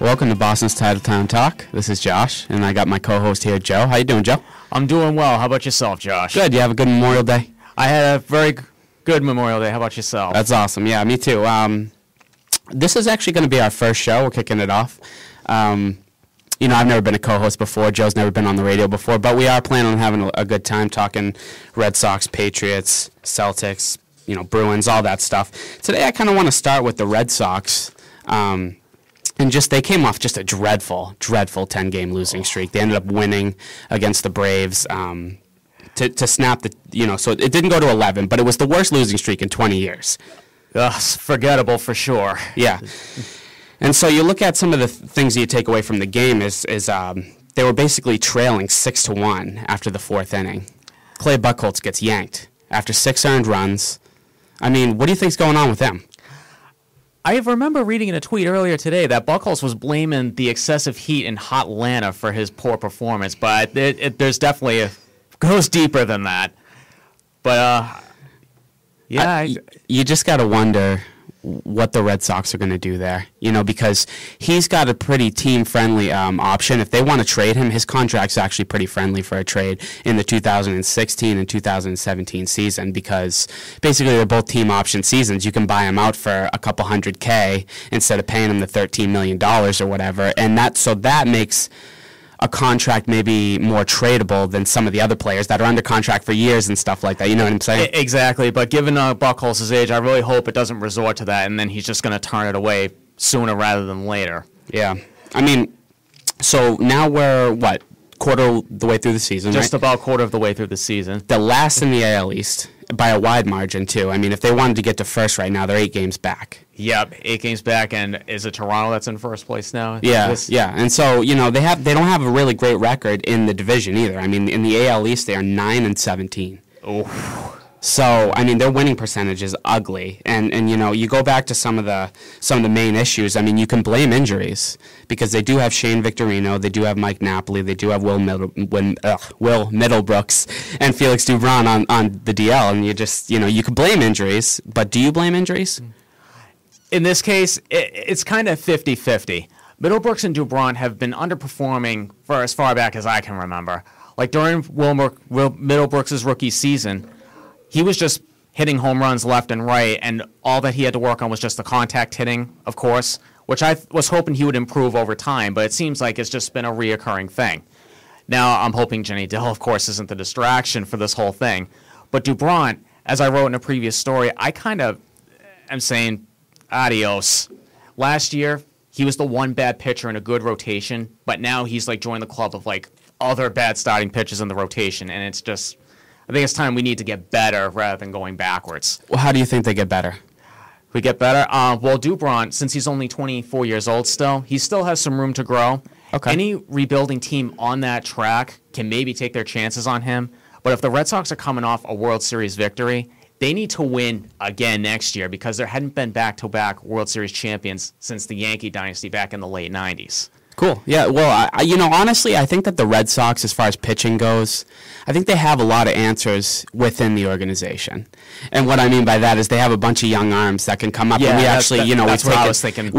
Welcome to Boston's Titletown Talk. This is Josh, and I got my co-host here, Joe. How you doing, Joe? I'm doing well. How about yourself, Josh? Good. You have a good Memorial Day? I had a very good Memorial Day. How about yourself? That's awesome. Yeah, me too. This is actually going to be our first show. We're kicking it off. I've never been a co-host before. Joe's never been on the radio before, but we are planning on having a good time talking Red Sox, Patriots, Celtics, Bruins, all that stuff. Today I kind of want to start with the Red Sox. And they came off just a dreadful 10-game losing streak. They ended up winning against the Braves to snap so it didn't go to 11, but it was the worst losing streak in 20 years. Forgettable for sure. Yeah. And so you look at some of the things you take away from the game is they were basically trailing 6-1 after the fourth inning. Clay Buchholz gets yanked after 6 earned runs. I mean, what do you think's going on with him? I remember reading in a tweet earlier today that Buchholz was blaming the excessive heat in hot Atlanta for his poor performance, but there's definitely goes deeper than that. But you just got to wonder what the Red Sox are going to do there, because he's got a pretty team-friendly option. If they want to trade him, his contract's actually pretty friendly for a trade in the 2016 and 2017 season, because basically they're both team option seasons. You can buy him out for a couple $100K instead of paying him the $13 million or whatever, and that makes a contract maybe more tradable than some of the other players that are under contract for years and stuff like that. You know what I'm saying? Exactly. But given Buchholz's age, I really hope it doesn't resort to that, and then he's just going to turn it away sooner rather than later. Yeah. I mean, so now we're, quarter the way through the season, Just right? about quarter of the way through the season. The last in the AL East by a wide margin, too. I mean, if they wanted to get to first right now, they're 8 games back. Yep, 8 games back, and is it Toronto that's in first place now? Yeah, and so they don't have a really great record in the division either. I mean, in the AL East, they are 9-17. Oh. So I mean, their winning percentage is ugly, and you go back to some of the main issues. I mean, you can blame injuries because they do have Shane Victorino, they do have Mike Napoli, they do have Will Middlebrooks and Felix Dubron on the DL, and you can blame injuries, but do you blame injuries? In this case, it's kind of 50-50. Middlebrooks and Dubron have been underperforming for as far back as I can remember. Like during Will Middlebrooks' rookie season, he was just hitting home runs left and right, and all that he had to work on was just the contact hitting, of course, which I was hoping he would improve over time, but it seems like it's just been a reoccurring thing. Now, I'm hoping Jenny Dill, of course, isn't the distraction for this whole thing. But Dubron, as I wrote in a previous story, I kind of am saying adios. Last year, he was the one bad pitcher in a good rotation, but now he's joined the club of other bad starting pitchers in the rotation, and it's just, I think it's time we need to get better rather than going backwards. Well, how do you think they get better? We get better? Well, Dubron, since he's only 24 years old still, he still has some room to grow. Okay. Any rebuilding team on that track can maybe take their chances on him, but if the Red Sox are coming off a World Series victory, they need to win again next year because there hadn't been back-to-back World Series champions since the Yankee dynasty back in the late 90s. Cool. Yeah, well, honestly, I think that the Red Sox, as far as pitching goes, I think they have a lot of answers within the organization. And what I mean by that is they have a bunch of young arms that can come up. Yeah, and we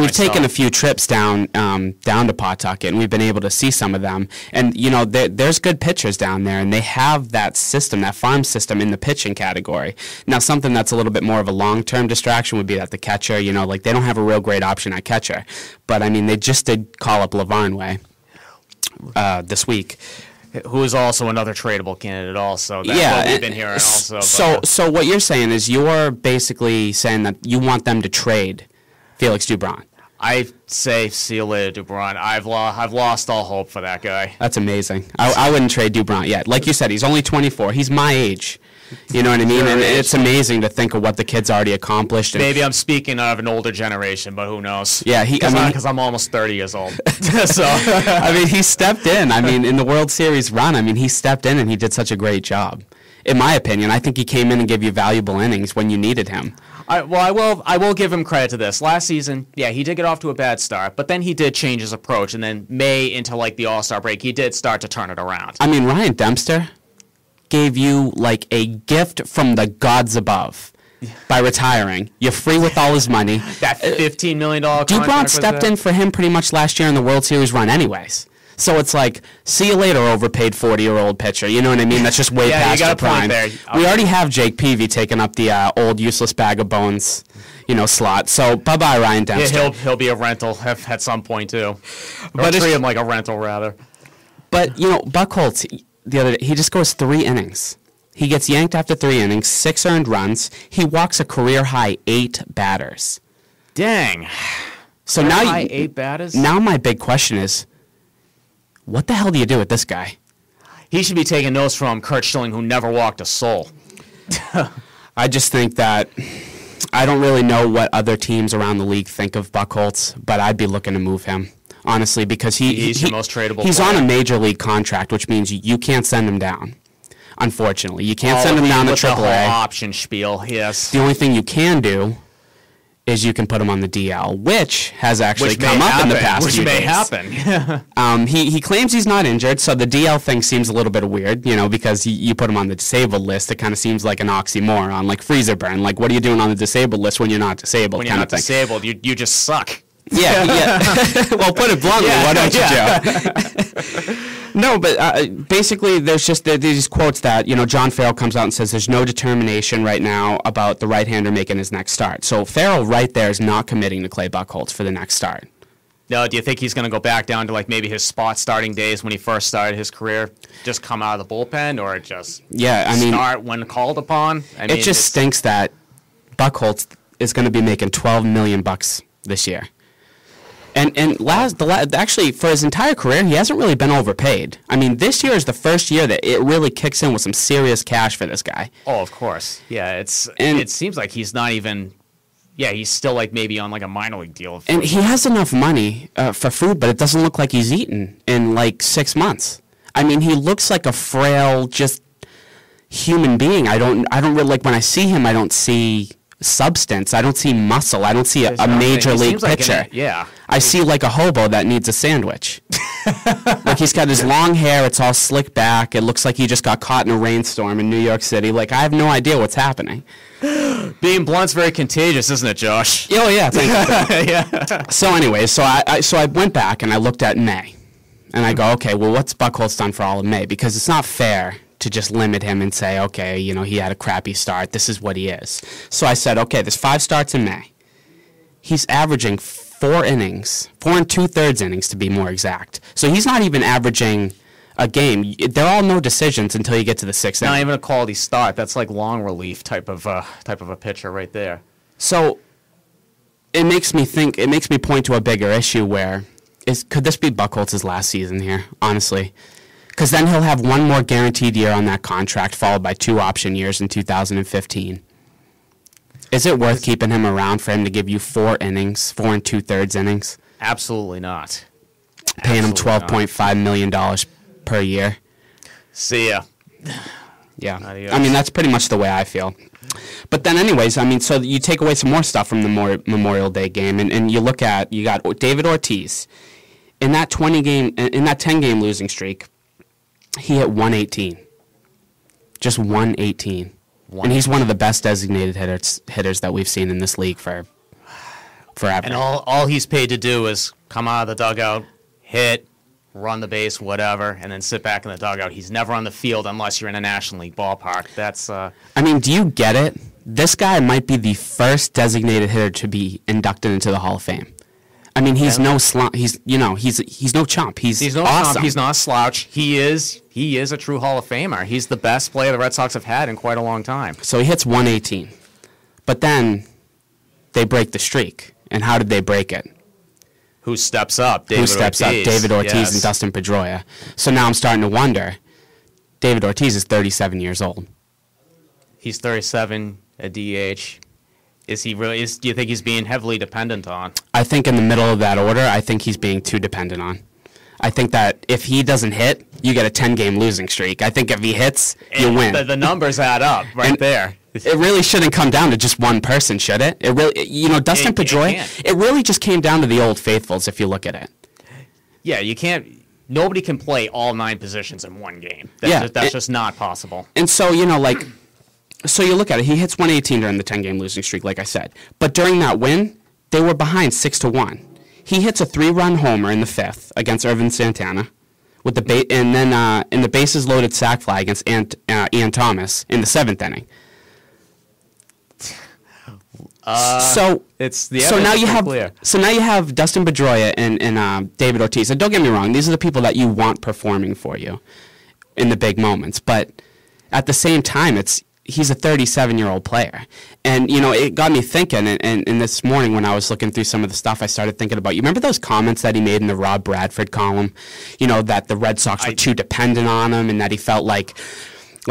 we've taken a few trips down to Pawtucket, and we've been able to see some of them. And, there's good pitchers down there, and they have that system, that farm system in the pitching category. Now, something that's a little bit more of a long-term distraction would be that the catcher, they don't have a real great option at catcher. But, I mean, they just did call up Varnway this week, who is also another tradable candidate. Also, that's what we've been hearing. Also, so what you're saying is you're basically saying that you want them to trade Felix Dubron. I say see you later, Dubron. I've lost all hope for that guy. That's amazing. I wouldn't trade Dubron yet. Like you said, he's only 24. He's my age. You know what I mean? And it's amazing to think of what the kid's already accomplished. Maybe I'm speaking of an older generation, but who knows? Yeah, because I'm almost 30 years old. So I mean, he stepped in. I mean, in the World Series run, he stepped in and he did such a great job. In my opinion, I think he came in and gave you valuable innings when you needed him. I will give him credit to this. Last season, yeah, he did get off to a bad start, but then he did change his approach, and then May into the All-Star break, he did start to turn it around. I mean, Ryan Dempster gave you a gift from the gods above. by retiring. You're free with all his money. That $15 million contract. Dubron stepped in for him pretty much last year in the World Series run anyways. So it's like, see you later, overpaid 40-year-old pitcher. You know what I mean? That's just way past your prime. We already have Jake Peavy taking up the old useless bag of bones, slot. So bye-bye, Ryan Dempster. Yeah, he'll be a rental at some point, too. But treat him like a rental, rather. But, Buchholz, the other day, he just goes 3 innings. He gets yanked after 3 innings, 6 earned runs. He walks a career-high 8 batters. Dang. So now 8 batters? Now my big question is, what the hell do you do with this guy? He should be taking notes from Kurt Schilling, who never walked a soul. I just think that I don't really know what other teams around the league think of Buchholz, but I'd be looking to move him, honestly, because he's the most tradable He's player. on a major league contract, which means you can't send him down, unfortunately. You can't send him down to AAA. The whole option spiel, yes. The only thing you can do is you can put him on the DL, which has actually come up in the past few days. Which may happen. He claims he's not injured, so the DL thing seems a little bit weird, because you put him on the disabled list. It kind of seems like an oxymoron, like freezer burn. Like, what are you doing on the disabled list when you're not disabled? When you're not disabled, you just suck. Yeah. Well, put it bluntly, why don't you, Joe? No, but basically, there's just these quotes that, John Farrell comes out and says there's no determination right now about the right-hander making his next start. So Farrell right there is not committing to Clay Buchholz for the next start. No, do you think he's going to go back down to maybe his spot starting days when he first started his career? Just come out of the bullpen or just start when called upon? It just stinks that Buchholz is going to be making $12 million this year. And actually, for his entire career, he hasn't really been overpaid. I mean, this year is the first year that it really kicks in with some serious cash for this guy. Oh, of course. Yeah, it seems like he's not even... Yeah, he's still maybe on a minor league deal. And he has enough money for food, but it doesn't look like he's eaten in 6 months. I mean, he looks like a frail, just human being. I don't really when I see him, I don't see substance. I don't see muscle. I don't see a major league pitcher. I see a hobo that needs a sandwich. He's got his long hair. It's all slicked back. It looks like he just got caught in a rainstorm in New York City. I have no idea what's happening. Being blunt's very contagious, isn't it, Josh? Oh, yeah. Yeah. So anyway, so I went back and I looked at May. And I go, okay, well, what's Buchholz done for all of May? Because it's not fair to just limit him and say, okay, he had a crappy start. This is what he is. So I said, okay, there's 5 starts in May. He's averaging 4 innings, 4 2/3 innings to be more exact. So he's not even averaging a game. They're all no decisions until you get to the 6th inning. Not even a quality start. That's long relief type of a pitcher right there. So it makes me think. It makes me point to a bigger issue where could this be Buchholz's last season here? Honestly. Because then he'll have 1 more guaranteed year on that contract, followed by 2 option years in 2015. Is it worth keeping him around for him to give you 4 innings, 4 2/3 innings? Absolutely not. Paying him $12.5 million per year. See ya. Yeah. I mean, that's pretty much the way I feel. But then anyways, I mean, so you take away some more stuff from the Memorial Day game, and you got David Ortiz. In that 10-game losing streak, he hit 118. Just 118. And he's one of the best designated hitters that we've seen in this league for forever. And all he's paid to do is come out of the dugout, hit, run the base, whatever, and then sit back in the dugout. He's never on the field unless you're in a National League ballpark. That's. I mean, do you get it? This guy might be the first designated hitter to be inducted into the Hall of Fame. I mean, he's no chump. He's no chump. He's no awesome. chump. He's not a slouch. He is a true Hall of Famer. He's the best player the Red Sox have had in quite a long time. So he hits 118. But then they break the streak. And how did they break it? Who steps up? David Ortiz and Dustin Pedroia. So now I'm starting to wonder, David Ortiz is 37 years old. He's 37, a DH. Is he really? Do you think he's being heavily dependent on? I think in the middle of that order, I think he's being too dependent on. I think that if he doesn't hit, you get a 10-game losing streak. I think if he hits, you win. The numbers add up there. It really shouldn't come down to just one person, should it? It really, Dustin Pedroia. It really just came down to the old faithfuls. If you look at it. Yeah, you can't. Nobody can play all 9 positions in one game. That's just not possible. And so So you look at it, he hits 118 during the 10-game losing streak, like I said. But during that win, they were behind 6-1. He hits a 3-run homer in the 5th against Irvin Santana, with and then in the bases loaded sac fly against Ian Thomas in the 7th inning. So now you have Dustin Pedroia and David Ortiz. And don't get me wrong, these are the people that you want performing for you in the big moments. But at the same time, he's a 37-year-old player. And, it got me thinking, and this morning when I was looking through some of the stuff, I started thinking about, you remember those comments that he made in the Rob Bradford column? That the Red Sox were too dependent on him and that he felt like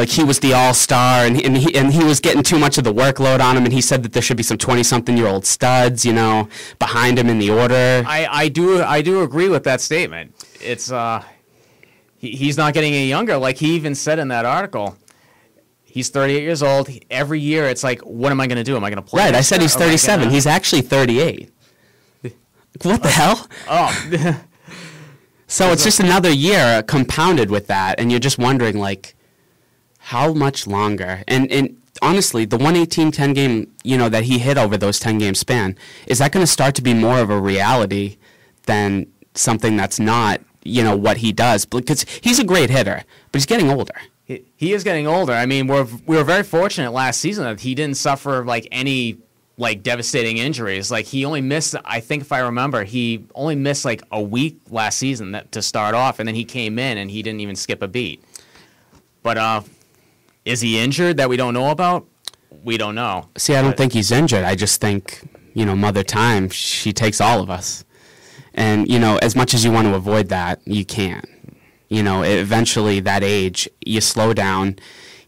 he was the all-star and he was getting too much of the workload on him, and he said that there should be some 20-something-year-old studs, behind him in the order. I do agree with that statement. It's he's not getting any younger. Like he even said in that article, he's 38 years old. Every year, it's like, what am I going to do? Am I going to play? Right, I said he's 37. He's actually 38. What the hell? Oh. So it's just another year compounded with that, and you're just wondering, like, how much longer? And honestly, the 118 10-game, that he hit over those 10-game span, is that going to start to be more of a reality than something that's not, what he does? Because he's a great hitter, but he's getting older. He is getting older. I mean, we were very fortunate last season that he didn't suffer any devastating injuries. Like he only missed, I think if I remember, he only missed a week last season to start off, and then he came in and he didn't even skip a beat. But is he injured that we don't know about? We don't know. See, I don't think he's injured. I just think, Mother Time, she takes all of us. And, as much as you want to avoid that, you can't. Eventually, that age, you slow down.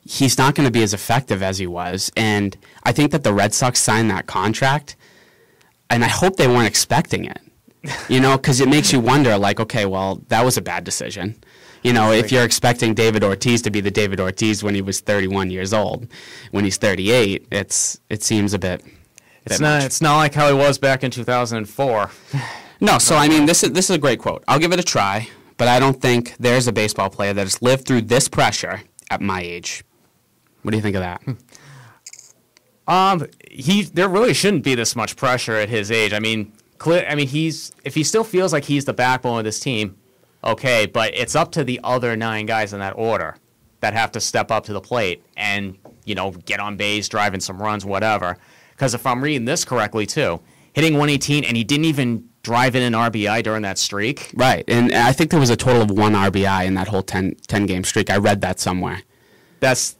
He's not going to be as effective as he was. And I think that the Red Sox signed that contract, and I hope they weren't expecting it. Because it makes you wonder, okay, well, that was a bad decision. If you're expecting David Ortiz to be the David Ortiz when he was 31 years old, when he's 38, it seems a bit. It's not like how he was back in 2004. No, so I mean, this is a great quote. I'll give it a try, but I don't think there's a baseball player that has lived through this pressure at my age. What do you think of that? There really shouldn't be this much pressure at his age. I mean, if he still feels like he's the backbone of this team, okay, but it's up to the other 9 guys in that order that have to step up to the plate and, get on base, driving some runs, whatever. Because if I'm reading this correctly, too, hitting 118, and he didn't even drive in an RBI during that streak. Right, and I think there was a total of 1 RBI in that whole 10-game streak. I read that somewhere. That's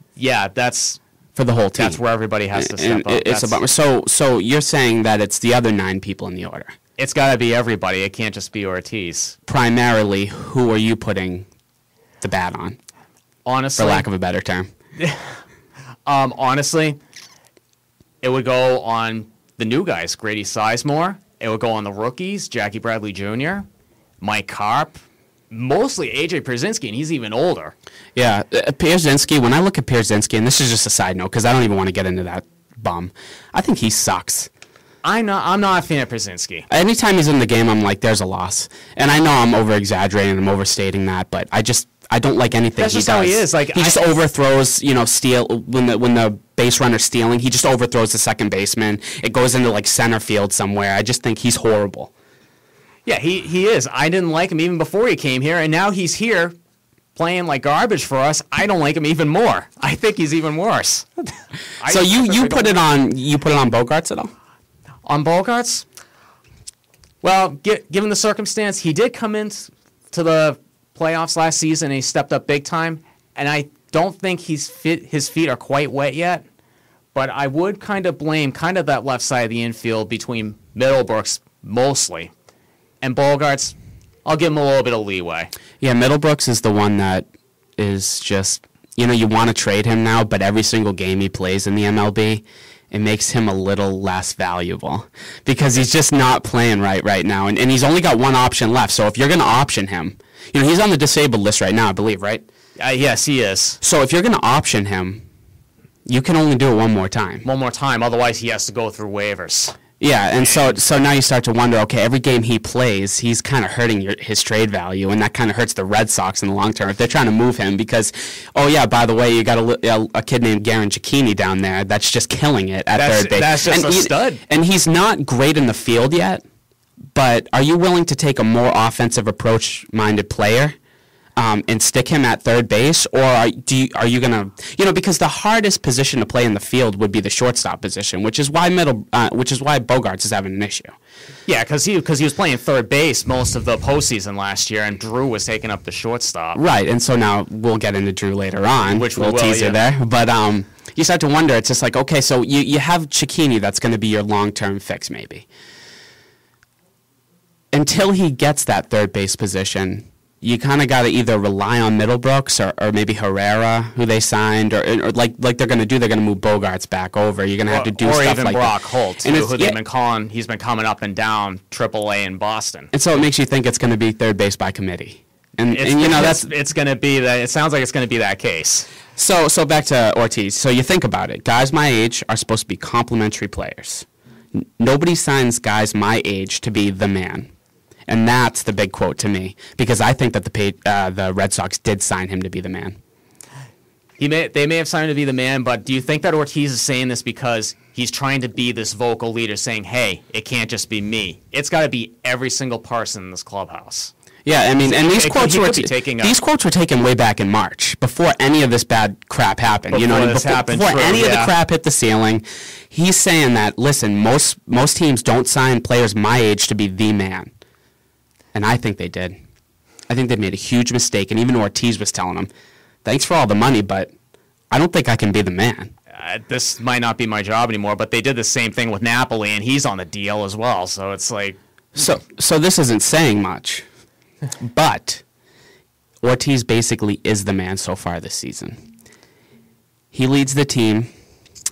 for the whole team. That's where everybody has to step up. It's a bummer. So you're saying that it's the other 9 people in the order. It's got to be everybody. It can't just be Ortiz. Primarily, who are you putting the bat on? Honestly, for lack of a better term. Honestly, it would go on the new guys, Grady Sizemore. It would go on the rookies, Jackie Bradley Jr., Mike Karp, mostly A.J. Pierzynski, and he's even older. Yeah, Pierzynski, when I look at Pierzynski, and this is just a side note because I don't even want to get into that bum, I think he sucks. I'm not a fan of Pierzynski. Anytime he's in the game, I'm like, there's a loss. And I know I'm over-exaggerating, I'm overstating that, but I don't like anything That's he just does. How he is. He just overthrows, steal when the base runner's stealing. He just overthrows the second baseman. It goes into center field somewhere. I just think he's horrible. Yeah, he is. I didn't like him even before he came here, and now he's here playing like garbage for us. I don't like him even more. I think he's even worse. So you put it on Bogarts at all? On Bogarts? Well, given the circumstance, he did come into the playoffs last season, and he stepped up big time. And I don't think his feet are quite wet yet. But I would kind of blame that left side of the infield between Middlebrooks mostly. And Bogarts, I'll give him a little bit of leeway. Yeah, Middlebrooks is the one that is just, you want to trade him now, but every single game he plays in the MLB, it makes him a little less valuable because he's just not playing right now. And he's only got one option left. So if you're going to option him, he's on the disabled list right now, I believe, right? Yes, he is. So if you're going to option him, you can only do it one more time. One more time. Otherwise, he has to go through waivers. Yeah, and so now you start to wonder, okay, every game he plays, he's kind of hurting his trade value, and that kind of hurts the Red Sox in the long term if they're trying to move him because, oh yeah, by the way, you got a kid named Garen Cicchini down there that's just killing it at third base. That's just a stud. And he's not great in the field yet, but are you willing to take a more offensive approach-minded player and stick him at third base, or are you gonna, because the hardest position to play in the field would be the shortstop position, which is why Bogaerts is having an issue. Yeah, because he was playing third base most of the postseason last year, and Drew was taking up the shortstop. Right, and so now we'll get into Drew later on, which little teaser there. But you start to wonder. It's just like, okay, so you have Cicchini that's going to be your long-term fix, maybe. Until he gets that third base position, you kind of got to either rely on Middlebrooks or maybe Herrera, who they signed, or like they're going to do. They're going to move Bogaerts back over. You're going to have to do stuff like Brock that. Holt, who they've been calling. He's been coming up and down AAA in Boston. And so it makes you think it's going to be third base by committee. And it's going to be that. It sounds like it's going to be that case. So back to Ortiz. So you think about it. Guys my age are supposed to be complementary players. Nobody signs guys my age to be the man. And that's the big quote to me, because I think that the Red Sox did sign him to be the man. They may have signed him to be the man, but do you think that Ortiz is saying this because he's trying to be this vocal leader, saying, hey, it can't just be me. It's got to be every single person in this clubhouse. Yeah, I mean, and these quotes were taken way back in March, before any of this bad crap happened. Before any of the crap hit the ceiling. He's saying that, listen, most teams don't sign players my age to be the man. And I think they did. I think they made a huge mistake, and even Ortiz was telling them, thanks for all the money, but I don't think I can be the man. This might not be my job anymore, but they did the same thing with Napoli, and he's on the deal as well, so it's like... So this isn't saying much, but Ortiz basically is the man so far this season. He leads the team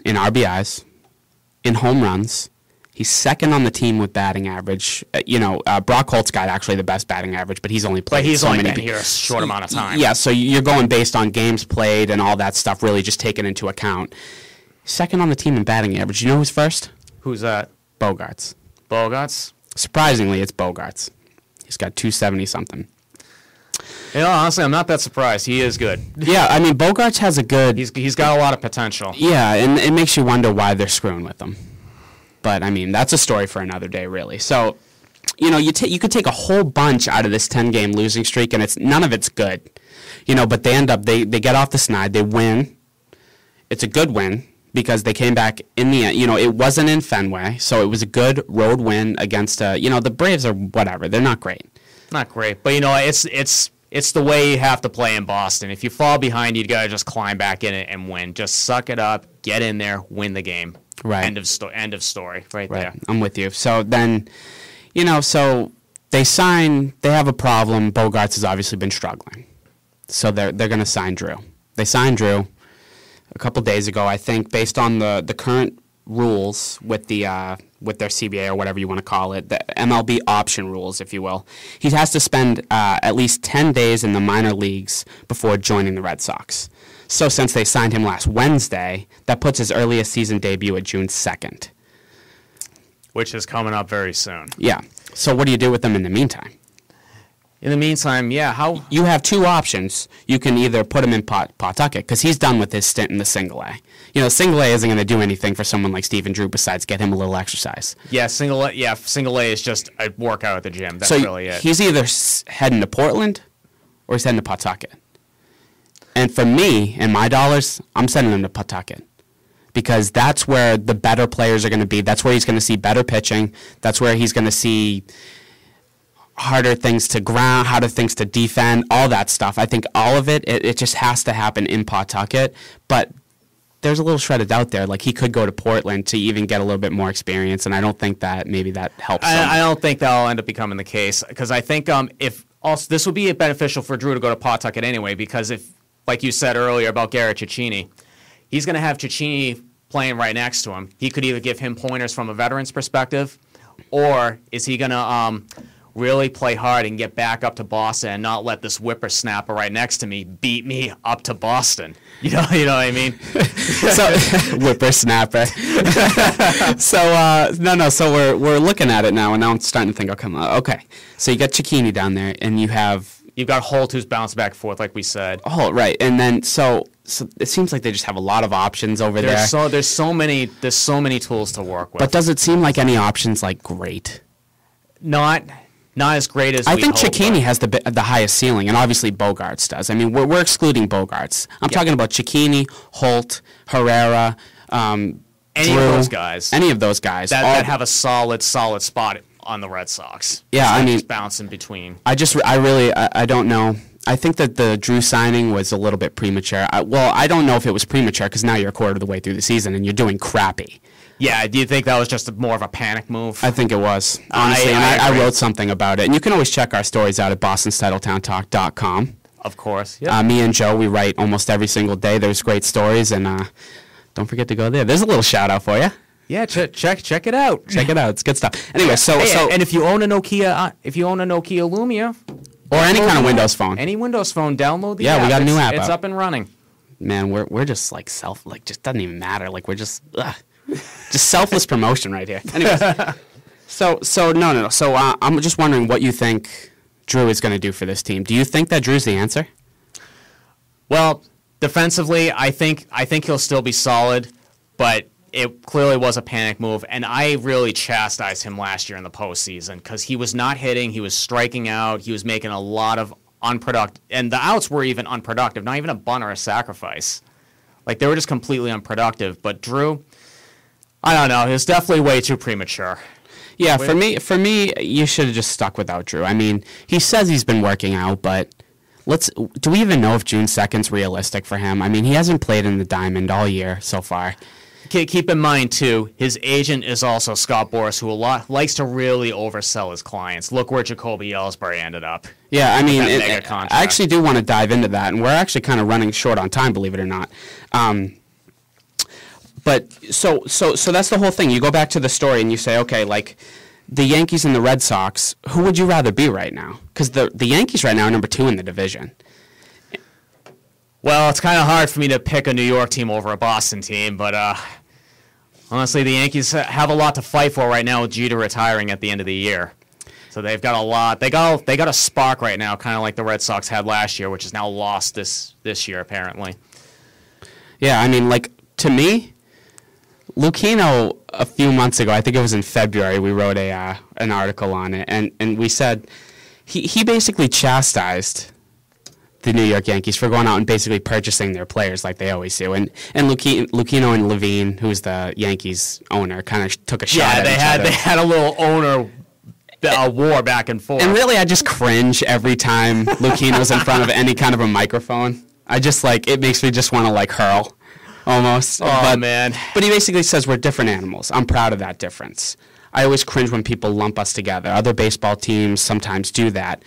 in RBIs, in home runs. He's second on the team with batting average. Brock Holt's got actually the best batting average, but he's only played. But he's only been here a short amount of time. Yeah, so you're going based on games played and all that stuff, really just taken into account. Second on the team in batting average. You know who's first? Who's that? Bogaerts. Bogaerts? Surprisingly, it's Bogaerts. He's got 270 something. Honestly, I'm not that surprised. He is good. Yeah, I mean, Bogaerts has a good... He's got a lot of potential. Yeah, and it makes you wonder why they're screwing with him. But, I mean, that's a story for another day, really. So, you could take a whole bunch out of this 10-game losing streak, and none of it's good. But they end up, they get off the snide, they win. It's a good win because they came back in the end. It wasn't in Fenway, so it was a good road win against, the Braves are whatever. They're not great. Not great. But, it's the way you have to play in Boston. If you fall behind, you got to just climb back in it and win. Just suck it up, get in there, win the game. Right. End of story. Right there. I'm with you. So then, so they have a problem. Bogaerts has obviously been struggling. So they're going to sign Drew. They signed Drew a couple days ago, I think, based on the current rules with their CBA or whatever you want to call it, the MLB option rules, if you will. He has to spend at least 10 days in the minor leagues before joining the Red Sox. So since they signed him last Wednesday, that puts his earliest season debut at June 2nd. Which is coming up very soon. Yeah. So what do you do with him in the meantime? In the meantime, how... You have two options. You can either put him in Pawtucket, because he's done with his stint in the single A. Single A isn't going to do anything for someone like Stephen Drew besides get him a little exercise. Yeah, single A is just a workout at the gym. That's really it. He's either heading to Portland or he's heading to Pawtucket. And for me, and my dollars, I'm sending him to Pawtucket. Because that's where the better players are going to be. That's where he's going to see better pitching. That's where he's going to see harder things to ground, harder things to defend, all that stuff. I think all of it just has to happen in Pawtucket. But there's a little shred of doubt there. Like, he could go to Portland to even get a little bit more experience, and I don't think that maybe that helps him. I don't think that'll end up becoming the case. Because I think this would be beneficial for Drew to go to Pawtucket anyway, because if, like you said earlier about Garrett Cicchini, he's going to have Cicchini playing right next to him. He could either give him pointers from a veteran's perspective, or is he going to really play hard and get back up to Boston and not let this whippersnapper right next to me beat me up to Boston. You know what I mean? So whippersnapper. So we're looking at it now, and now I'm starting to think, okay. So you got Cicchini down there, and you've got Holt, who's bounced back and forth, like we said. Oh, right, and then so it seems like they just have a lot of options over there. There's so many tools to work with. But does it seem like any options like great? Not as great as I think Cicchini has the highest ceiling, and obviously Bogarts does. I mean, we're excluding Bogarts. I'm talking about Cicchini, Holt, Herrera, any Drew, of those guys. Any of those guys that have a solid spot on the Red Sox. Yeah, I mean, just bounce in between. I don't know. I think that the Drew signing was a little bit premature. I don't know if it was premature because now you're a quarter of the way through the season and you're doing crappy. Yeah, do you think that was just more of a panic move? I think it was, honestly, I wrote something about it. And you can always check our stories out at bostonstitletowntalk.com. Of course. Yeah. Me and Joe, we write almost every single day. There's great stories, and don't forget to go there. There's a little shout-out for you. Yeah, check it out. Check it out. It's good stuff. Anyway, and if you own a Nokia Lumia, or any kind of Windows phone, download the app. Yeah, we got a new app. It's up and running. Man, we're just like just doesn't even matter. Like we're just selfless promotion right here. Anyways, so no. So I'm just wondering what you think Drew is going to do for this team. Do you think that Drew's the answer? Well, defensively, I think he'll still be solid, but it clearly was a panic move, and I really chastised him last year in the postseason because he was not hitting, he was striking out, he was making a lot of unproductive, and the outs were even unproductive, not even a bunt or a sacrifice. Like, they were just completely unproductive. But Drew, I don't know, he was definitely way too premature. Yeah, for me, you should have just stuck without Drew. I mean, he says he's been working out, but do we even know if June 2nd's realistic for him? I mean, he hasn't played in the diamond all year so far. Keep in mind, too, his agent is also Scott Boras, who likes to really oversell his clients. Look where Jacoby Ellsbury ended up. Yeah, I mean, I actually do want to dive into that, and we're actually kind of running short on time, believe it or not. But so that's the whole thing. You go back to the story and you say, okay, like the Yankees and the Red Sox, who would you rather be right now? Because the Yankees right now are number 2 in the division. Well, it's kind of hard for me to pick a New York team over a Boston team, but honestly, the Yankees have a lot to fight for right now with Jeter retiring at the end of the year. So they've got a lot. They got a spark right now, kind of like the Red Sox had last year, which is now lost this year apparently. Yeah, I mean, like to me, Lucchino a few months ago, I think it was in February, we wrote an article on it, and we said he basically chastised the New York Yankees for going out and basically purchasing their players like they always do. And Lucchino and Levine, who's the Yankees owner, kind of took a shot at each other. They had a little owner war back and forth. And really, I just cringe every time Lucchino's in front of any kind of a microphone. I just it makes me just want to hurl almost. Man. But he basically says we're different animals. I'm proud of that difference. I always cringe when people lump us together. Other baseball teams sometimes do that.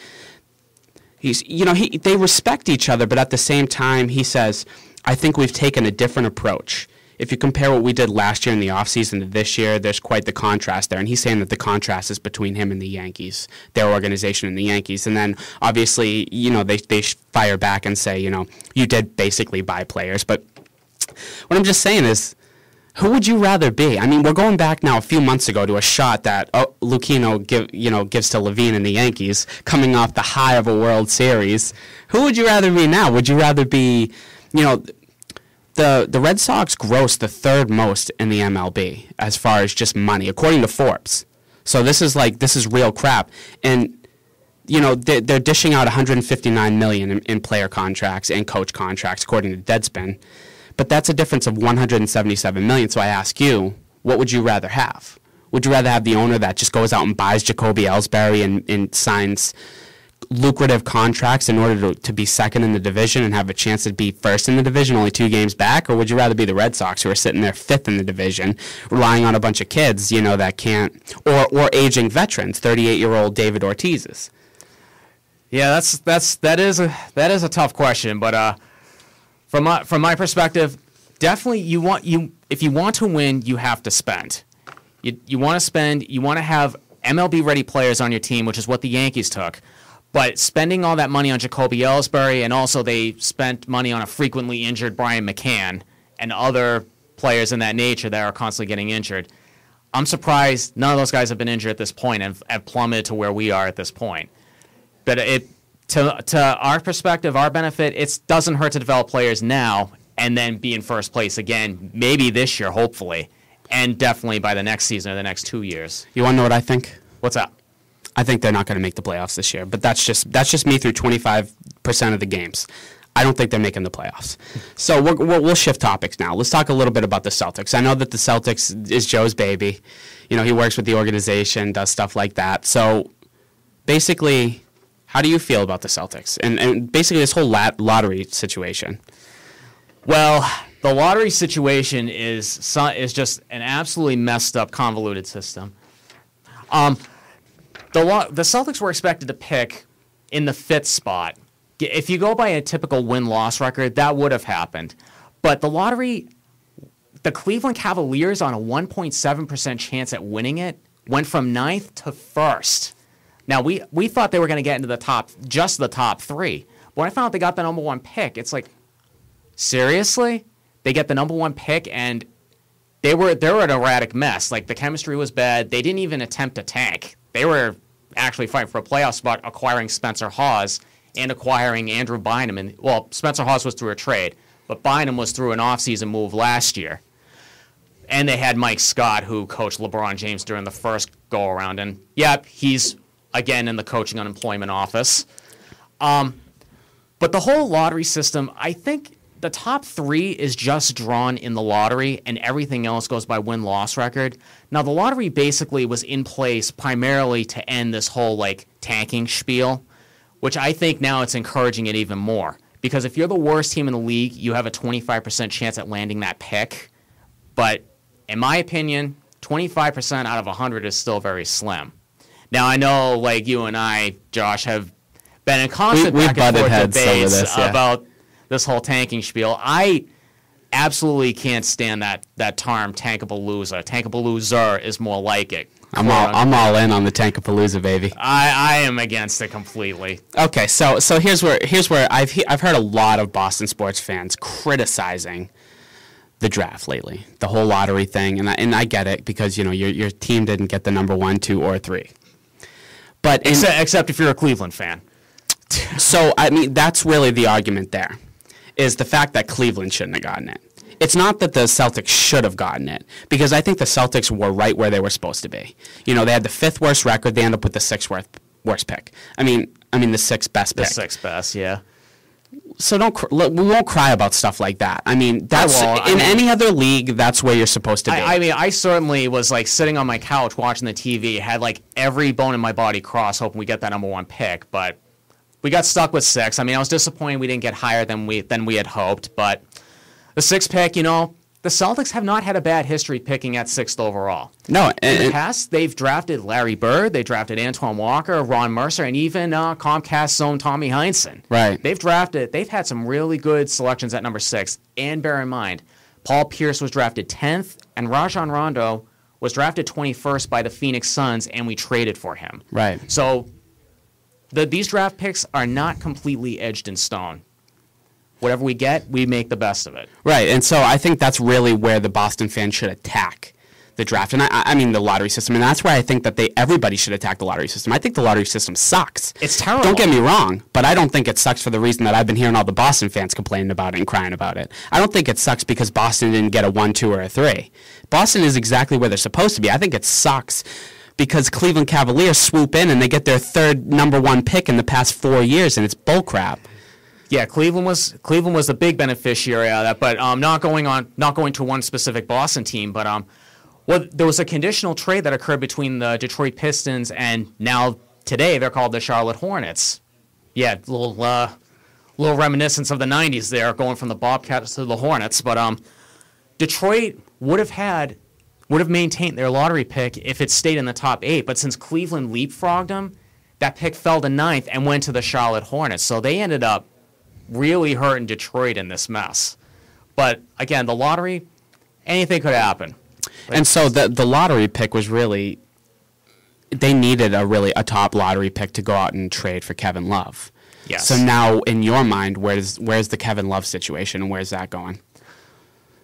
They respect each other, but at the same time, he says, I think we've taken a different approach. If you compare what we did last year in the offseason to this year, there's quite the contrast there. And he's saying that the contrast is between him and the Yankees, their organization and the Yankees. And then, obviously, they fire back and say, you did basically buy players. But what I'm just saying is, who would you rather be? I mean, we're going back now a few months ago to a shot that Lucchino gives to Levine and the Yankees, coming off the high of a World Series. Who would you rather be now? Would you rather be, the Red Sox gross the 3rd most in the MLB as far as just money, according to Forbes. So this is real crap. And they're dishing out $159 million in player contracts and coach contracts, according to Deadspin. But that's a difference of $177 million. So I ask you, what would you rather have? Would you rather have the owner that just goes out and buys Jacoby Ellsbury and signs lucrative contracts in order to be second in the division and have a chance to be first in the division, only 2 games back? Or would you rather be the Red Sox, who are sitting there 5th in the division, relying on a bunch of kids, that can't, or aging veterans, 38-year-old David Ortiz's? Yeah, that is a tough question, but from my perspective, definitely if you want to win, you have to spend. You want to spend. You want to have MLB-ready players on your team, which is what the Yankees took. But spending all that money on Jacoby Ellsbury, and also they spent money on a frequently injured Brian McCann and other players in that nature that are constantly getting injured. I'm surprised none of those guys have been injured at this point and have plummeted to where we are at this point. But to our perspective, our benefit, it doesn't hurt to develop players now and then be in first place again, maybe this year, hopefully, and definitely by the next season or the next 2 years. You want to know what I think? What's up? I think they're not going to make the playoffs this year, but that's just me through 25% of the games. I don't think they're making the playoffs. So we'll shift topics now. Let's talk a little bit about the Celtics. I know that the Celtics is Joe's baby. You know, he works with the organization, does stuff like that. So basically, how do you feel about the Celtics and basically this whole lottery situation? Well, the lottery situation is just an absolutely messed up, convoluted system. The Celtics were expected to pick in the 5th spot. If you go by a typical win-loss record, that would have happened. But the lottery, the Cleveland Cavaliers on a 1.7% chance at winning it went from 9th to 1st. Now, we thought they were going to get into the top 3. But when I found out they got the number 1 pick, it's like, seriously? They get the number 1 pick, and they were an erratic mess. Like, the chemistry was bad. They didn't even attempt to tank. They were actually fighting for a playoff spot, acquiring Spencer Hawes and acquiring Andrew Bynum. Well, Spencer Hawes was through a trade, but Bynum was through an offseason move last year. And they had Mike Scott, who coached LeBron James during the first go-around. And, yep, he's, again, in the coaching unemployment office. But the whole lottery system, I think the top 3 is just drawn in the lottery, and everything else goes by win-loss record. Now, the lottery basically was in place primarily to end this whole, tanking spiel, which I think now it's encouraging it even more. Because if you're the worst team in the league, you have a 25% chance at landing that pick. But in my opinion, 25% out of 100 is still very slim. Now, I know, you and I, Josh, have been in constant back and forth debates about this whole tanking spiel. I absolutely can't stand that term, tankable loser. Tankable loser is more like it. I'm all in on the Tankapalooza, baby. I am against it completely. Okay, so here's where I've heard a lot of Boston sports fans criticizing the draft lately, the whole lottery thing, and I get it because your team didn't get the number 1, 2, or 3. But except if you're a Cleveland fan. So I mean that's really the argument there, is the fact that Cleveland shouldn't have gotten it. It's not that the Celtics should have gotten it, because I think the Celtics were right where they were supposed to be. They had the 5th worst record. They end up with the 6th worst pick. I mean the 6th best pick. The 6th best, yeah. So we won't cry about stuff like that. I mean, any other league, that's where you're supposed to be. I certainly was sitting on my couch watching the TV, had every bone in my body crossed, hoping we get that number 1 pick, but we got stuck with 6. I mean, I was disappointed we didn't get higher than we had hoped, but the 6th pick, the Celtics have not had a bad history picking at 6th overall. No. In the past, they've drafted Larry Bird, they drafted Antoine Walker, Ron Mercer, and even Comcast's own Tommy Heinsohn. Right. They've had some really good selections at number 6. And bear in mind, Paul Pierce was drafted 10th, and Rajon Rondo was drafted 21st by the Phoenix Suns, and we traded for him. Right. So these draft picks are not completely edged in stone. Whatever we get, we make the best of it. Right, and so I think that's really where the Boston fans should attack the draft. And I mean the lottery system, and that's where I think that everybody should attack the lottery system. I think the lottery system sucks. It's terrible. Don't get me wrong, but I don't think it sucks for the reason that I've been hearing all the Boston fans complaining about it and crying about it. I don't think it sucks because Boston didn't get a 1, 2, or a 3. Boston is exactly where they're supposed to be. I think it sucks because Cleveland Cavaliers swoop in and they get their 3rd number 1 pick in the past 4 years, and it's bullcrap. Yeah, Cleveland was the big beneficiary of that, but not going to one specific Boston team, but there was a conditional trade that occurred between the Detroit Pistons and now today they're called the Charlotte Hornets. Yeah, little reminiscence of the '90s there, going from the Bobcats to the Hornets, but Detroit would have maintained their lottery pick if it stayed in the top 8, but since Cleveland leapfrogged them, that pick fell to 9th and went to the Charlotte Hornets, so they ended up really hurting Detroit in this mess. But again, the lottery, anything could happen. And so the lottery pick was really they needed a top lottery pick to go out and trade for Kevin Love. Yes. So now, in your mind, where's the Kevin Love situation, and where's that going?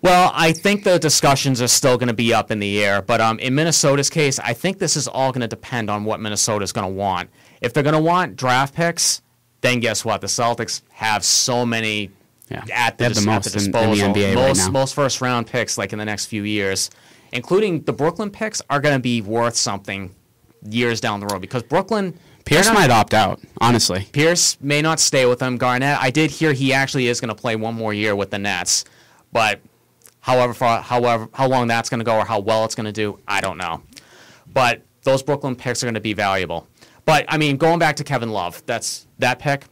Well, I think the discussions are still going to be up in the air. But in Minnesota's case, I think this is all going to depend on what Minnesota's going to want. If they're going to want draft picks, then guess what? The Celtics have so many at the disposal. In the NBA right now. Most first-round picks like in the next few years, including the Brooklyn picks, are going to be worth something years down the road because Brooklyn... Pierce might opt out, honestly. Pierce may not stay with them. Garnett, I did hear he actually is going to play one more year with the Nets. But how long that's going to go or how well it's going to do, I don't know. But those Brooklyn picks are going to be valuable. But, I mean, going back to Kevin Love, that pick,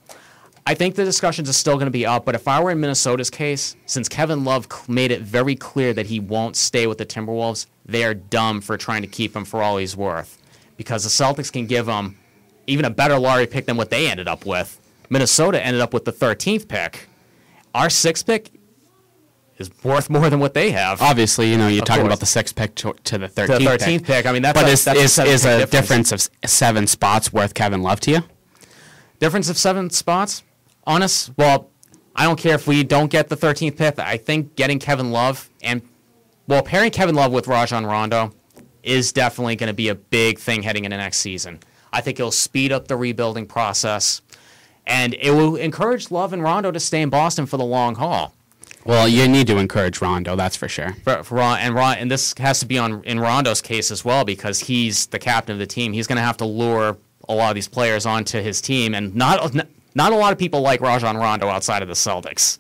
I think the discussions are still going to be up. But if I were in Minnesota's case, since Kevin Love made it very clear that he won't stay with the Timberwolves, they are dumb for trying to keep him for all he's worth. Because the Celtics can give him even a better lottery pick than what they ended up with. Minnesota ended up with the 13th pick. Our 6th pick is worth more than what they have. Obviously, you're talking about the 6th pick to the 13th pick. The 13th pick. I mean, that's is a difference of 7 spots worth Kevin Love to you? Difference of 7 spots? Well, I don't care if we don't get the 13th pick. I think getting Kevin Love pairing Kevin Love with Rajon Rondo is definitely going to be a big thing heading into next season. I think it'll speed up the rebuilding process, and it will encourage Love and Rondo to stay in Boston for the long haul. Well, you need to encourage Rondo, that's for sure. And this has to be in Rondo's case as well because he's the captain of the team. He's going to have to lure a lot of these players onto his team, and not a lot of people like Rajon Rondo outside of the Celtics.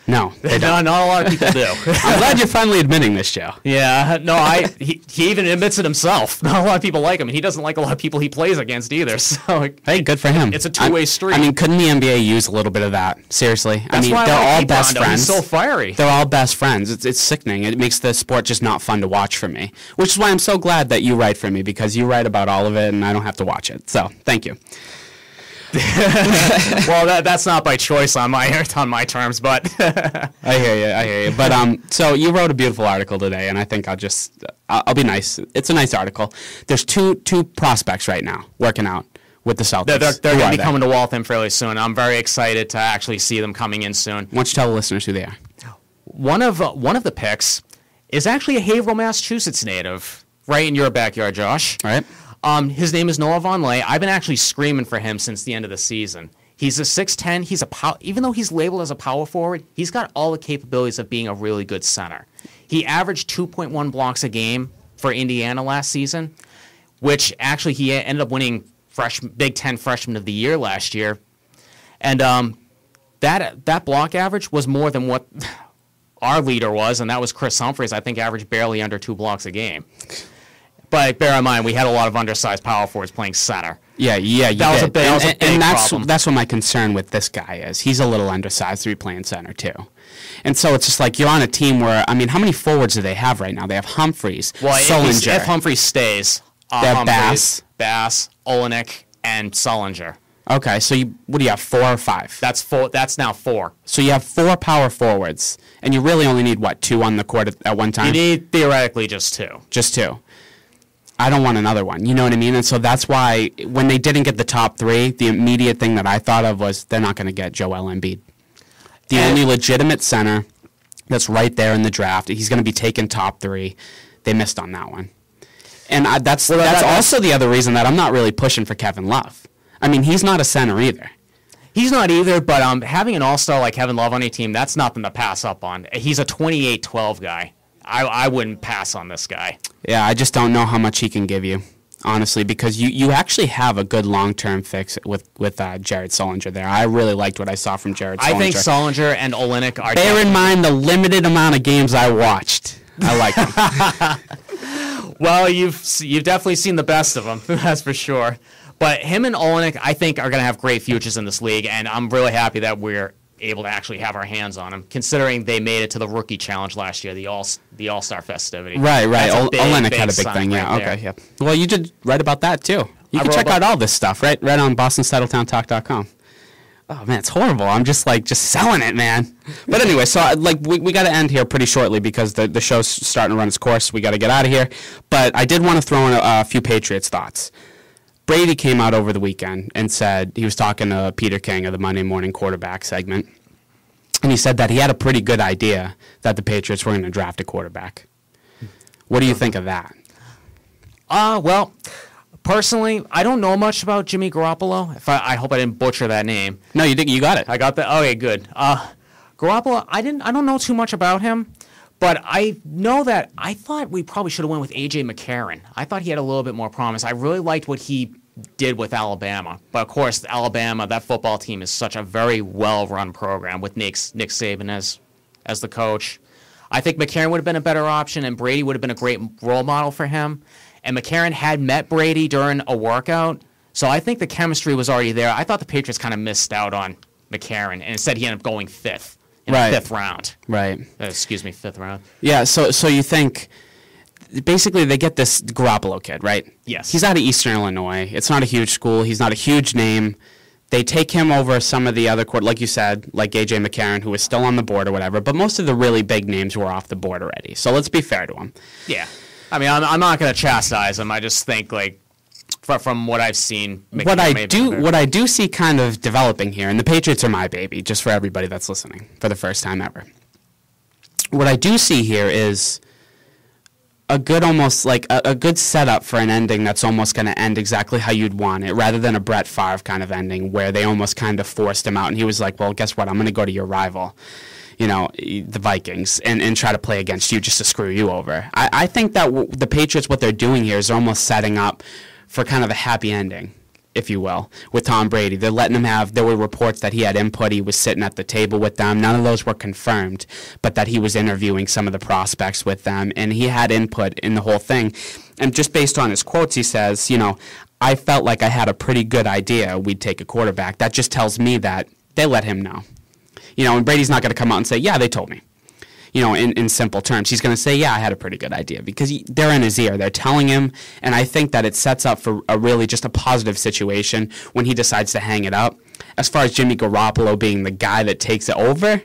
No, not a lot of people do. I'm glad you're finally admitting this, Joe. Yeah, no, he even admits it himself. Not a lot of people like him, and he doesn't like a lot of people he plays against either. So, hey, good for him. It's a two-way street. I mean, couldn't the NBA use a little bit of that? Seriously, That's why they're all best Rondo. friends. He's so fiery. They're all best friends. It's sickening. It makes the sport just not fun to watch for me. Which is why I'm so glad that you write for me because you write about all of it, and I don't have to watch it. So, thank you. Well, that's not by choice on my terms, but I hear you. But so you wrote a beautiful article today, and I think I'll be nice. It's a nice article. There's two prospects right now working out with the Celtics. They're going to be coming to Waltham fairly soon. I'm very excited to actually see them coming in soon. Why don't you tell the listeners who they are? One of the picks is actually a Haverhill, Massachusetts native, right in your backyard, Josh. All right. His name is Noah Vonleh. I've been actually screaming for him since the end of the season. He's a 6'10". Even though he's labeled as a power forward, he's got all the capabilities of being a really good center. He averaged 2.1 blocks a game for Indiana last season, which actually he ended up winning Big Ten Freshman of the Year last year. And that block average was more than what our leader was, and that was Chris Humphries. I think averaged barely under 2 blocks a game. But bear in mind, we had a lot of undersized power forwards playing center. Yeah. That was a big problem. That's what my concern with this guy is. He's a little undersized to be playing center, too. And so it's just like you're on a team where, how many forwards do they have right now? They have Humphries, Sullinger. If Humphries stays, they have Bass, Olenek, and Sullinger. Okay, so what do you have, 4 or 5? That's now 4. So you have 4 power forwards, and you really only need, 2 on the court at one time? You need, theoretically, just 2. Just 2. I don't want another one. You know what I mean? And so that's why when they didn't get the top 3, the immediate thing that I thought of was they're not going to get Joel Embiid. The only legitimate center that's right there in the draft. He's going to be taken top 3. They missed on that one. And that's also the other reason that I'm not really pushing for Kevin Love. I mean, he's not a center either. He's not either, but having an all-star like Kevin Love on your team, that's nothing to pass up on. He's a 28-12 guy. I wouldn't pass on this guy. Yeah, I just don't know how much he can give you, honestly, because you actually have a good long-term fix with Jared Sullinger there. I really liked what I saw from Jared Sullinger. I think Sullinger and Olenek are... Bear in mind the limited amount of games I watched. I like him. Well, you've definitely seen the best of them, that's for sure. But him and Olenek, I think, are going to have great futures in this league, and I'm really happy that we're able to actually have our hands on him, considering they made it to the rookie challenge last year, the All-Star festivity. Right. Olenek had a big thing, yeah. Right okay, yeah. Well, you did write about that too. You can check out all this stuff right on BostonTitleTownTalk.com. Oh, man, it's horrible. I'm just selling it, man. But anyway, so we got to end here pretty shortly because the show's starting to run its course. We got to get out of here. But I did want to throw in a few Patriots thoughts. Brady came out over the weekend and said, he was talking to Peter King of the Monday Morning Quarterback segment, and he said that he had a pretty good idea that the Patriots were going to draft a quarterback. What do you think of that? Well, personally, I don't know much about Jimmy Garoppolo. I hope I didn't butcher that name. No, you did. You got it. I got that. Okay, good. Garoppolo, I don't know too much about him, but I know that I thought we probably should have went with A.J. McCarron. I thought he had a little bit more promise. I really liked what he did with Alabama. But, of course, Alabama, that football team is such a very well-run program with Nick Saban as the coach. I think McCarron would have been a better option, and Brady would have been a great role model for him. And McCarron had met Brady during a workout, so I think the chemistry was already there. I thought the Patriots kind of missed out on McCarron, and instead he ended up going fifth in the fifth round. Right. Fifth round. Yeah, so you think basically they get this Garoppolo kid, right? Yes. He's out of Eastern Illinois. It's not a huge school. He's not a huge name. They take him over some of the other like you said, like A.J. McCarron, who was still on the board or whatever, but most of the really big names were off the board already. So let's be fair to him. Yeah. I mean, I'm not going to chastise him. I just think, from what I've seen, what I do see kind of developing here, and the Patriots are my baby, just for everybody that's listening for the first time ever. What I do see here is a good, almost like a good setup for an ending that's almost going to end exactly how you'd want it, rather than a Brett Favre kind of ending where they almost kind of forced him out, and he was like, "Well, guess what? I'm going to go to your rival." The Vikings, and try to play against you just to screw you over. I think that the Patriots, what they're doing here is they're almost setting up for kind of a happy ending, if you will, with Tom Brady. They're letting him there were reports that he had input, he was sitting at the table with them. None of those were confirmed, but that he was interviewing some of the prospects with them, and he had input in the whole thing. And just based on his quotes, he says, I felt like I had a pretty good idea we'd take a quarterback. That just tells me that they let him know. And Brady's not going to come out and say, yeah, they told me. In simple terms. He's going to say, yeah, I had a pretty good idea, because they're in his ear. They're telling him, and I think that it sets up for a really just a positive situation when he decides to hang it up. As far as Jimmy Garoppolo being the guy that takes it over,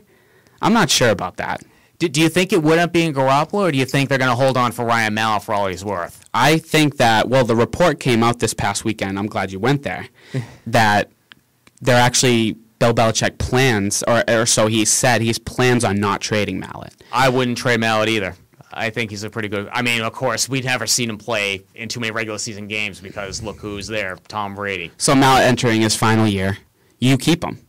I'm not sure about that. Do you think it would end up being Garoppolo, or do you think they're going to hold on for Ryan Mallett for all he's worth? I think that, the report came out this past weekend, I'm glad you went there, that they're actually... Bill Belichick plans, or so he said, he plans on not trading Mallett. I wouldn't trade Mallett either. I think he's a pretty good... I mean, of course, we'd never seen him play in too many regular season games because look who's there, Tom Brady. So Mallett entering his final year, you keep him.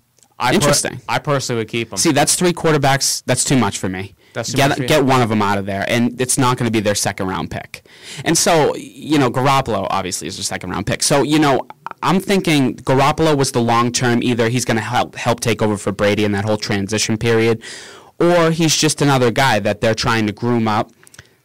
Interesting. I personally would keep him. See, that's 3 quarterbacks. That's too much for me. Get one of them out of there, and it's not going to be their second-round pick. And so, Garoppolo obviously is their second-round pick. So, I'm thinking Garoppolo was the long-term. Either he's going to help take over for Brady in that whole transition period, or he's just another guy that they're trying to groom up,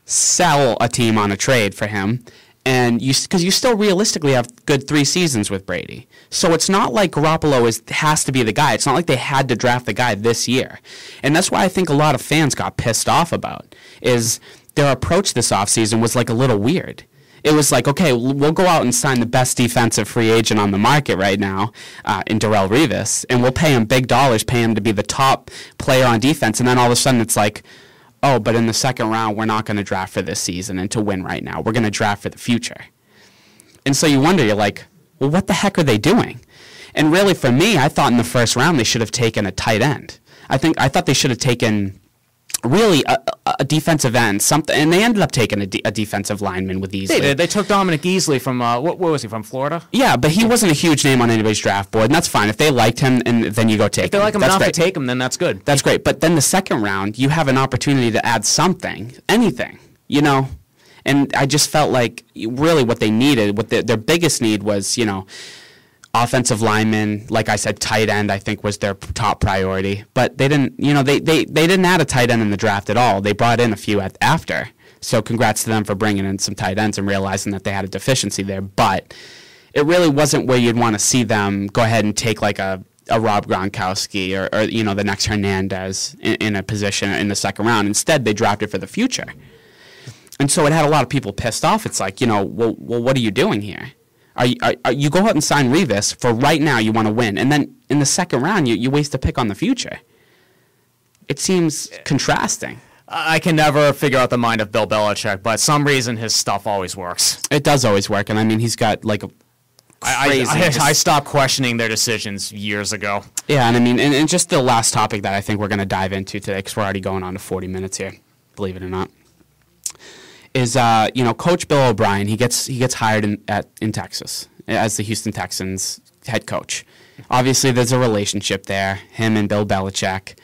sell a team on a trade for him, and because you still realistically have good 3 seasons with Brady. So it's not like Garoppolo has to be the guy. It's not like they had to draft the guy this year. And that's why I think a lot of fans got pissed off about, is their approach this offseason was like a little weird. It was like, okay, we'll go out and sign the best defensive free agent on the market right now in Darrelle Revis, and we'll pay him big dollars, pay him to be the top player on defense, and then all of a sudden it's like, oh, but in the second round, we're not going to draft for this season and to win right now. We're going to draft for the future. And so you wonder, you're like, well, what the heck are they doing? And really, for me, I thought in the first round they should have taken a tight end. I thought they should have taken really a defensive end, something, and they ended up taking a defensive lineman with Easley. They did. They took Dominic Easley from, what was he, from Florida? Yeah, but he wasn't a huge name on anybody's draft board, and that's fine. If they liked him, and then you go take him. If they like him enough to take him, then that's good. That's great. But then the second round, you have an opportunity to add something, anything, And I just felt like really what they needed, their biggest need was, offensive lineman, like I said, tight end, I think was their top priority. But they didn't, they didn't add a tight end in the draft at all. They brought in a few after. So congrats to them for bringing in some tight ends and realizing that they had a deficiency there. But it really wasn't where you'd want to see them go ahead and take like a Rob Gronkowski or the next Hernandez in a position in the second round. Instead, they drafted for the future. And so it had a lot of people pissed off. It's like, well, what are you doing here? You go out and sign Revis for right now you want to win. And then in the second round, you waste a pick on the future. It seems contrasting. I can never figure out the mind of Bill Belichick, but some reason his stuff always works. It does always work, and I mean, he's got like a crazy... I stopped questioning their decisions years ago. Yeah, and I mean, and just the last topic that I think we're going to dive into today, because we're already going on to 40 minutes here, believe it or not, is Coach Bill O'Brien. He gets hired in Texas as the Houston Texans head coach. Obviously, there's a relationship there, him and Bill Belichick.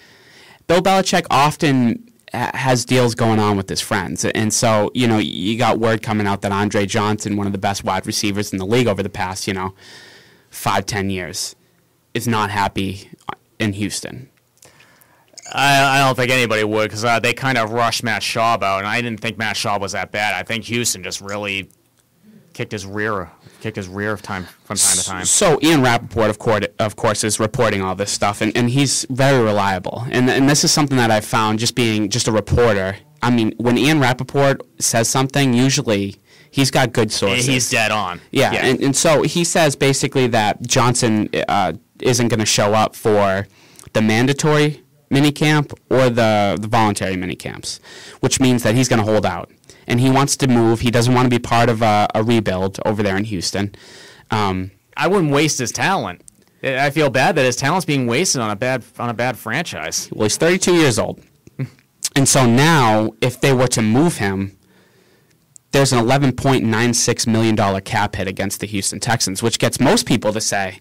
Bill Belichick often has deals going on with his friends. And so, you got word coming out that Andre Johnson, one of the best wide receivers in the league over the past, 5-10 years, is not happy in Houston. I don't think anybody would, because they kind of rushed Matt Schaub out, and I didn't think Matt Schaub was that bad. I think Houston just really kicked his rear from time to time. So Ian Rappaport, of course, is reporting all this stuff, and he's very reliable. And this is something that I've found just being just a reporter. I mean, when Ian Rappaport says something, usually he's got good sources. He's dead on. Yeah. And so he says basically that Johnson isn't going to show up for the mandatory minicamp or the voluntary minicamps, which means that he's going to hold out. And he wants to move. He doesn't want to be part of a rebuild over there in Houston. I wouldn't waste his talent. I feel bad that his talent's being wasted on a bad franchise. Well, he's 32 years old. And so now, if they were to move him, there's an $11.96 million cap hit against the Houston Texans, which gets most people to say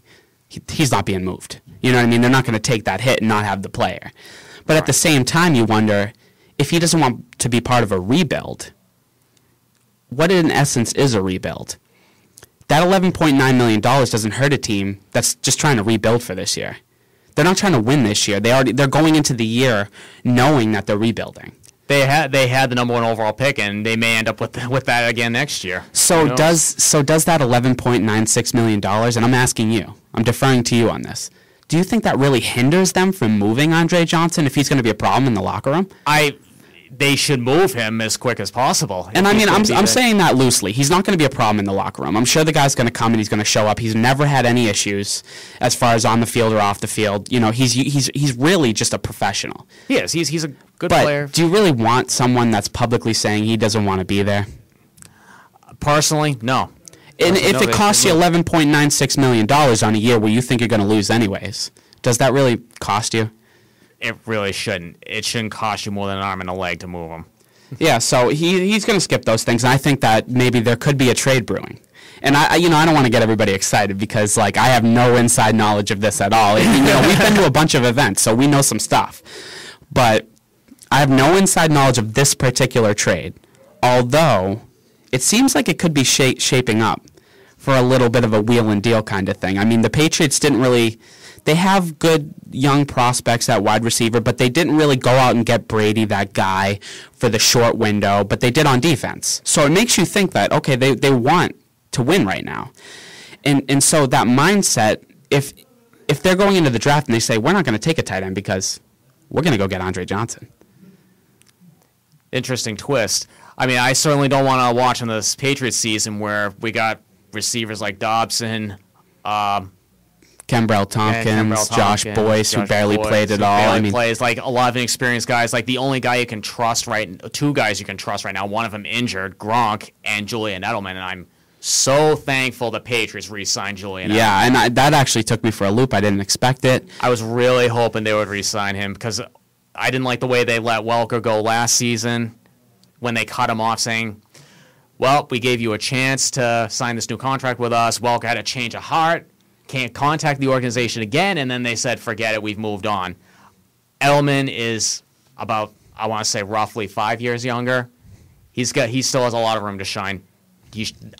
he's not being moved. You know what I mean? They're not going to take that hit and not have the player. But at the same time, you wonder, if he doesn't want to be part of a rebuild, what in essence is a rebuild? That $11.9 million doesn't hurt a team that's just trying to rebuild for this year. They're not trying to win this year. They're going into the year knowing that they're rebuilding. They had the number 1 overall pick, and they may end up with that again next year. So does that $11.96 million, and I'm asking you, I'm deferring to you on this, do you think that really hinders them from moving Andre Johnson if he's going to be a problem in the locker room? They should move him as quick as possible. And I mean, I'm saying that loosely. He's not going to be a problem in the locker room. I'm sure the guy's going to come and he's going to show up. He's never had any issues as far as on the field or off the field. He's really just a professional. He is. He's a good player. Do you really want someone that's publicly saying he doesn't want to be there? Personally, no. And if it costs you $11.96 million on a year where you think you're going to lose anyways, does that really cost you? It really shouldn't. It shouldn't cost you more than an arm and a leg to move him. Yeah, so he's going to skip those things, and I think that maybe there could be a trade brewing. And I don't want to get everybody excited because I have no inside knowledge of this at all. We've been to a bunch of events, so we know some stuff. But I have no inside knowledge of this particular trade, although it seems like it could be shaping up for a little bit of a wheel and deal kind of thing. I mean, the Patriots didn't really... They have good young prospects at wide receiver, but they didn't really go out and get Brady, that guy, for the short window, but they did on defense. So it makes you think that, okay, they want to win right now. And so that mindset, if they're going into the draft and they say, we're not going to take a tight end because we're going to go get Andre Johnson. Interesting twist. I mean, I certainly don't want to watch in this Patriots season where we got receivers like Dobson, Kembrell Tompkins, Josh Boyce, who barely played at all. I mean, plays like a lot of inexperienced guys. Like the only guy you can trust two guys you can trust right now. One of them injured, Gronk and Julian Edelman, and I'm so thankful the Patriots re-signed Julian Edelman. Yeah, and that actually took me for a loop. I didn't expect it. I was really hoping they would re-sign him because I didn't like the way they let Welker go last season when they cut him off, saying, "Well, we gave you a chance to sign this new contract with us." Welker had a change of heart. Can't contact the organization again, and then they said, forget it, we've moved on. Edelman is about, I want to say, roughly 5 years younger. He still has a lot of room to shine.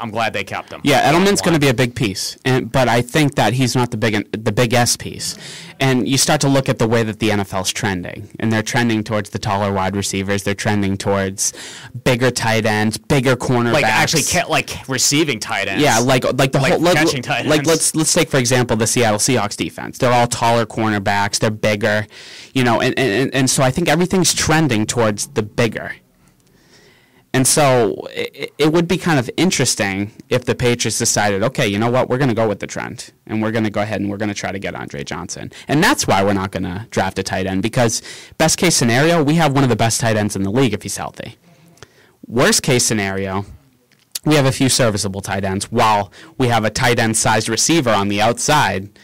I'm glad they kept him. Yeah, Edelman's going to be a big piece, but I think that he's not the biggest piece. And you start to look at the way that the NFL's trending, and they're trending towards the taller wide receivers. They're trending towards bigger tight ends, bigger cornerbacks. Like receiving tight ends. Yeah, like catching tight ends. Let's take for example the Seattle Seahawks defense. They're all taller cornerbacks. They're bigger, and so I think everything's trending towards the bigger. And so it would be kind of interesting if the Patriots decided, okay, you know what, we're going to go with the trend, and we're going to go ahead and we're going to try to get Andre Johnson. And that's why we're not going to draft a tight end, because best case scenario, we have one of the best tight ends in the league if he's healthy. Worst case scenario, we have a few serviceable tight ends, while we have a tight end-sized receiver on the outside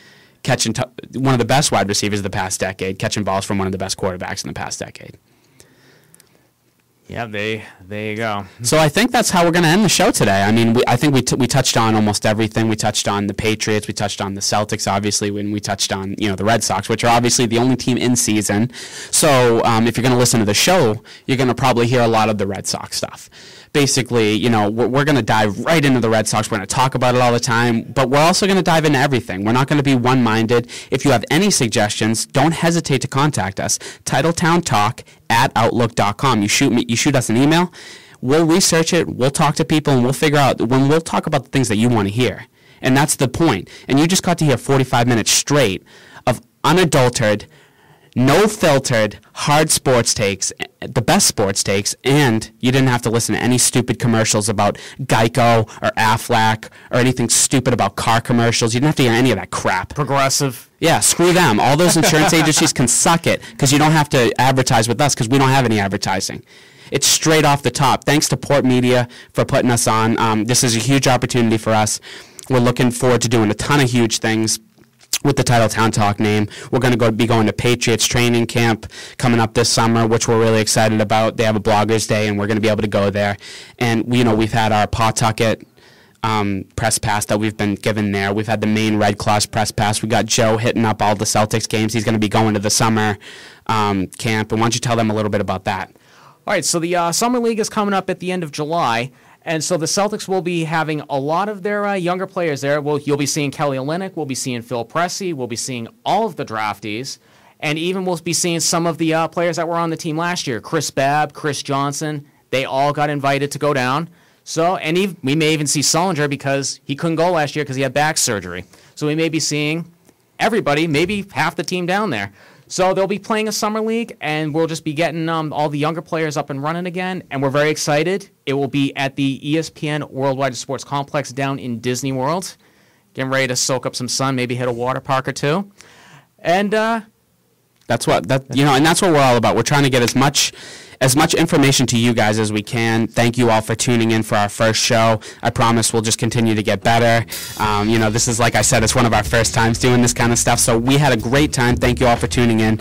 catching one of the best wide receivers of the past decade, catching balls from one of the best quarterbacks in the past decade. Yeah, there you go. So I think that's how we're going to end the show today. I mean, I think we touched on almost everything. We touched on the Patriots. We touched on the Celtics, obviously, when we touched on the Red Sox, which are obviously the only team in season. So if you're going to listen to the show, you're going to probably hear a lot of the Red Sox stuff. Basically, we're going to dive right into the Red Sox. We're going to talk about it all the time, but we're also going to dive into everything. We're not going to be one-minded. If you have any suggestions, don't hesitate to contact us. TitleTownTalk@outlook.com. You shoot us an email. We'll research it. We'll talk to people, and we'll figure out when we'll talk about the things that you want to hear. And that's the point. And you just got to hear 45 minutes straight of unadulterated, no-filtered, hard sports takes, the best sports takes, and you didn't have to listen to any stupid commercials about Geico or Aflac or anything stupid about car commercials. You didn't have to hear any of that crap. Progressive. Yeah, screw them. All those insurance agencies can suck it, because you don't have to advertise with us, because we don't have any advertising. It's straight off the top. Thanks to Port Media for putting us on. This is a huge opportunity for us. We're looking forward to doing a ton of huge things with the Titletown Talk name. We're going to be going to Patriots training camp coming up this summer, which we're really excited about. They have a Bloggers Day, and we're going to be able to go there. And we've had our Pawtucket press pass that we've been given there. We've had the Maine Red Claws press pass. We got Joe hitting up all the Celtics games. He's going to be going to the summer camp. And why don't you tell them a little bit about that? All right, so the Summer League is coming up at the end of July. And so the Celtics will be having a lot of their younger players there. You'll be seeing Kelly Olynyk. We'll be seeing Phil Pressey. We'll be seeing all of the draftees. And even we'll be seeing some of the players that were on the team last year. Chris Babb, Chris Johnson. They all got invited to go down. So, and we may even see Sullinger, because he couldn't go last year because he had back surgery. So we may be seeing everybody, maybe half the team down there. So they'll be playing a summer league, and we'll just be getting all the younger players up and running again, and we're very excited. It will be at the ESPN Worldwide Sports Complex down in Disney World. Getting ready to soak up some sun, maybe hit a water park or two. And that's what we're all about. We're trying to get as much information to you guys as we can. Thank you all for tuning in for our first show. I promise we'll just continue to get better. This is, like I said, it's one of our first times doing this kind of stuff, so we had a great time. Thank you all for tuning in.